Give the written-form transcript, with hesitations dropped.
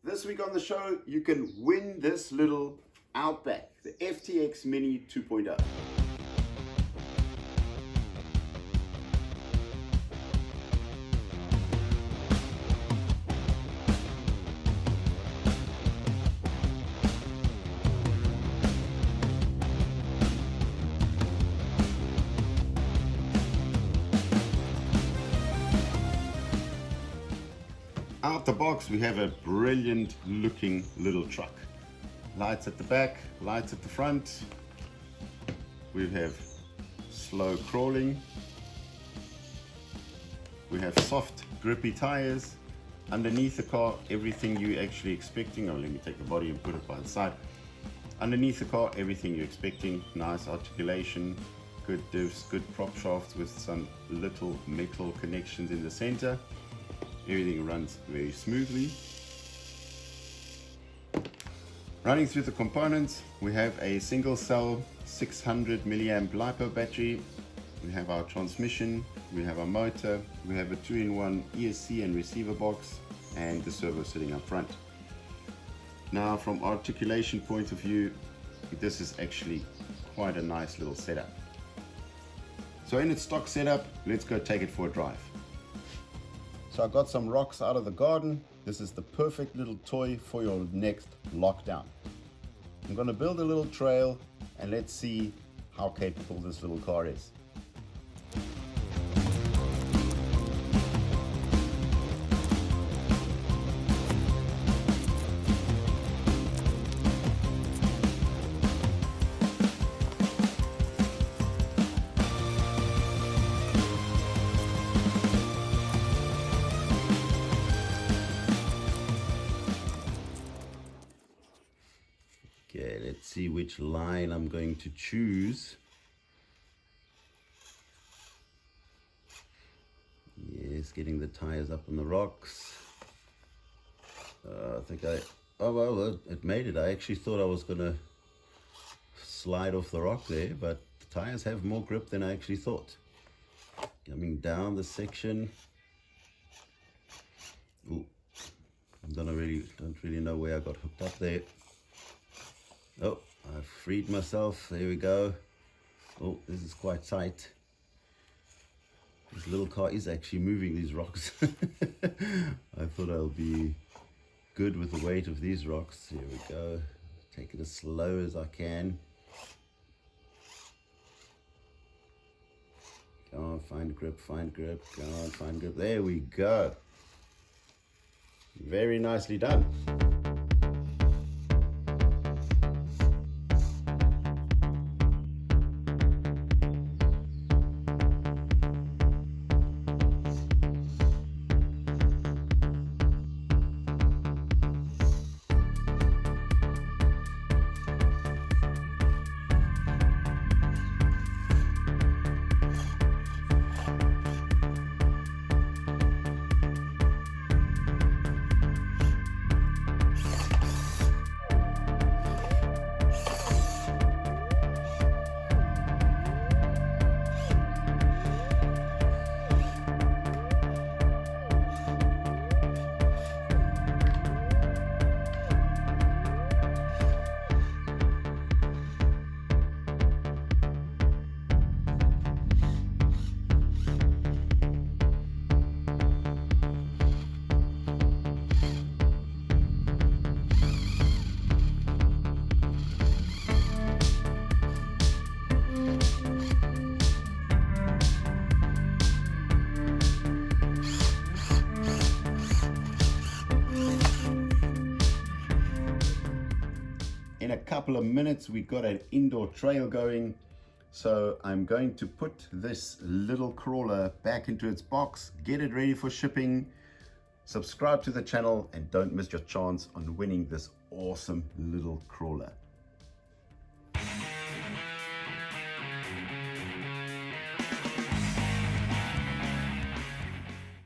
This week on the show, you can win this little Outback, the FTX Mini 2.0. Out the box, we have a brilliant looking little truck. Lights at the back, lights at the front. We have slow crawling. We have soft, grippy tires. Underneath the car, everything you're actually expecting. Oh, let me take the body and put it by the side. Underneath the car, everything you're expecting. Nice articulation, good diffs, good prop shafts with some little metal connections in the center. Everything runs very smoothly. Running through the components, we have a single cell 600 milliamp LiPo battery. We have our transmission, we have our motor, we have a 2-in-1 ESC and receiver box, and the servo sitting up front. Now, from articulation point of view, this is actually quite a nice little setup. So in its stock setup, let's go take it for a drive. So I got some rocks out of the garden. This is the perfect little toy for your next lockdown. I'm gonna build a little trail and let's see how capable this little car is. Okay, let's see which line I'm going to choose. Yes, getting the tires up on the rocks. Oh well, it made it. I actually thought I was gonna slide off the rock there, but the tires have more grip than I actually thought. Coming down the section. Ooh, don't really know where I got hooked up there. Oh, I freed myself. There we go. Oh, this is quite tight. This little car is actually moving these rocks. I thought I'll be good with the weight of these rocks. Here we go. Take it as slow as I can. Come on, find grip, find grip. Come on, find grip. There we go. Very nicely done. In a couple of minutes, we got an indoor trail going. So I'm going to put this little crawler back into its box, get it ready for shipping. Subscribe to the channel and don't miss your chance on winning this awesome little crawler.